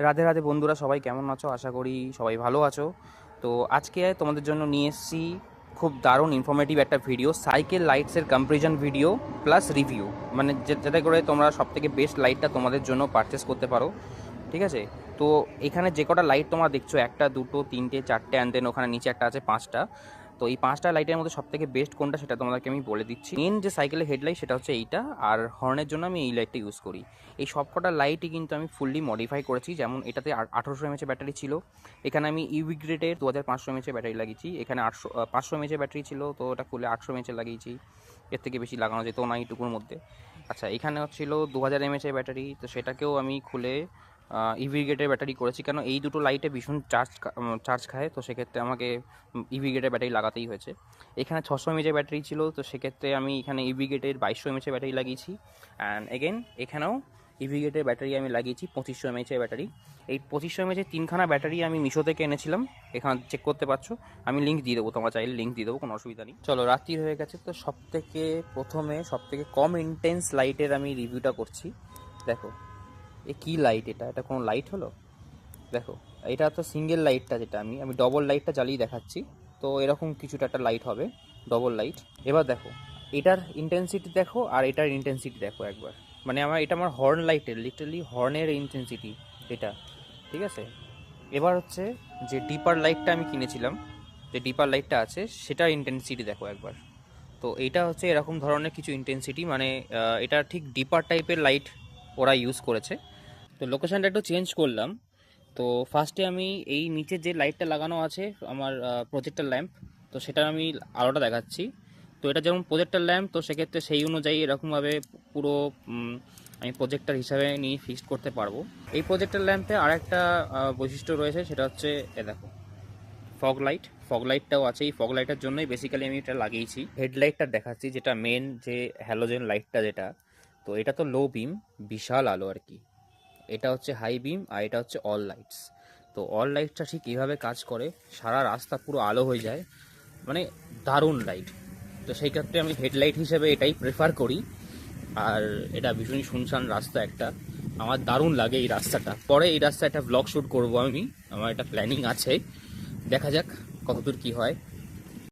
রাধে রাধে বন্ধুরা, সবাই কেমন আছো? আশা করি সবাই ভালো আছো। তো আজকে তোমাদের জন্য নিয়ে এসেছি খুব দারুণ ইনফরমেটিভ একটা ভিডিও, সাইকেল লাইটসের কম্পারিজন ভিডিও প্লাস রিভিউ, মানে যাতে করে তোমরা সবথেকে বেস্ট লাইটটা তোমাদের জন্য পারচেস করতে পারো। ঠিক আছে? তো এখানে যে কটা লাইট তোমরা দেখছো, একটা দুটো তিনটে চারটে অ্যান্ড দেন ওখানে নিচে একটা আছে পাঁচটা। তো এই পাঁচটা লাইটের মধ্যে সবথেকে বেস্ট কোনটা সেটা তোমাদেরকে আমি বলে দিচ্ছি। মেন যে সাইকেলের হেডলাইট সেটা হচ্ছে এইটা, আর হর্নের জন্য আমি এই লাইটটা ইউজ করি। এই সবকটা লাইটই কিন্তু আমি ফুললি মডিফাই করেছি। যেমন এটাতে 1800 এমএচের ব্যাটারি ছিল, এখানে আমি ইউভি গ্রেডের 2500 এমএচের ব্যাটারি লাগিয়েছি। এখানে 500 এমএচের ব্যাটারি ছিল, তো ওটা খুলে 800 এমএচের লাগিয়েছি। এর থেকে বেশি লাগানো যেত না এইটুকুর মধ্যে। আচ্ছা, এখানে হচ্ছিল 2000 এমএচের ব্যাটারি, তো সেটাকেও আমি খুলে ইভি গ্রেডের ব্যাটারি করেছি, কেন এই দুটো লাইটে ভীষণ চার্জ খায়, তো সেক্ষেত্রে আমাকে ইভি গ্রেডের ব্যাটারি লাগাতেই হয়েছে। এখানে 600 এমএচের ব্যাটারি ছিল, তো সেক্ষেত্রে আমি এখানে ইভি গ্রেডের 2200 এমএচের ব্যাটারি লাগিয়েছি। অ্যান্ড এগেন এখানেও ইভি গ্রেডের ব্যাটারি আমি লাগিয়েছি 2500 এমএচের ব্যাটারি। এই 2500 এমএচের তিনখানা ব্যাটারি আমি মিশো থেকে এনেছিলাম, এখানে চেক করতে পারছো। আমি লিঙ্ক দিয়ে দেবো, তোমার চাইলে লিঙ্ক দিয়ে দেবো, কোনো অসুবিধা নেই। চলো, রাত্রি হয়ে গেছে, তো প্রথমে সব থেকে কম ইন্টেন্স লাইটের আমি রিভিউটা করছি। দেখো, এ কী লাইট? এটা কোনো লাইট হলো? দেখো, এটা তো সিঙ্গেল লাইটটা, যেটা আমি ডবল লাইটটা জ্বালিয়ে দেখাচ্ছি। তো এরকম কিছুটা একটা লাইট হবে, ডবল লাইট। এবার দেখো, এটার ইন্টেন্সিটি দেখো আর এটার ইন্টেন্সিটি দেখো একবার। মানে এটা আমার হর্ন লাইটের, লিটারালি হর্নের ইন্টেন্সিটি এটা। ঠিক আছে? এবার হচ্ছে যে ডিপার লাইটটা আমি কিনেছিলাম, যে ডিপার লাইটটা আছে সেটার ইন্টেন্সিটি দেখো একবার। তো এইটা হচ্ছে এরকম ধরনের কিছু ইন্টেন্সিটি, মানে এটা ঠিক ডিপার টাইপের লাইট ওরা ইউজ করেছে। তো লোকেশানটা একটু চেঞ্জ করলাম। তো ফার্স্টে আমি এই নিচে যে লাইটটা লাগানো আছে আমার প্রজেক্টর ল্যাম্প, তো সেটার আমি আলোটা দেখাচ্ছি। তো এটা যেমন প্রজেক্টর ল্যাম্প, তো সেক্ষেত্রে সেই অনুযায়ী এরকমভাবে পুরো আমি প্রজেক্টর হিসাবে নিয়ে ফিক্সড করতে পারবো। এই প্রজেক্টর ল্যাম্পে আর একটা বৈশিষ্ট্য রয়েছে, সেটা হচ্ছে দেখো, ফগ লাইটটাও আছে। এই ফগ লাইটের জন্যই বেসিক্যালি আমি এটা লাগিয়েছি। হেডলাইটটা দেখাচ্ছি, যেটা মেন যে হ্যালোজেন লাইটটা যেটা, তো এটা তো লো বিম, বিশাল আলো আর কি। এটা হচ্ছে হাই বিম আর এটা হচ্ছে অল লাইটস। তো অল লাইটটা ঠিক এইভাবে কাজ করে, সারা রাস্তা পুরো আলো হয়ে যায়, মানে দারুণ লাইট। তো সেই ক্ষেত্রে আমি হেডলাইট হিসেবে এটাই প্রেফার করি। আর এটা ভীষণই শুনশান রাস্তা একটা, আমার দারুণ লাগে এই রাস্তাটা। পরে এই রাস্তায় একটা ব্লগ শ্যুট করবো আমি, আমার একটা প্ল্যানিং আছে, দেখা যাক কতদূর কী হয়।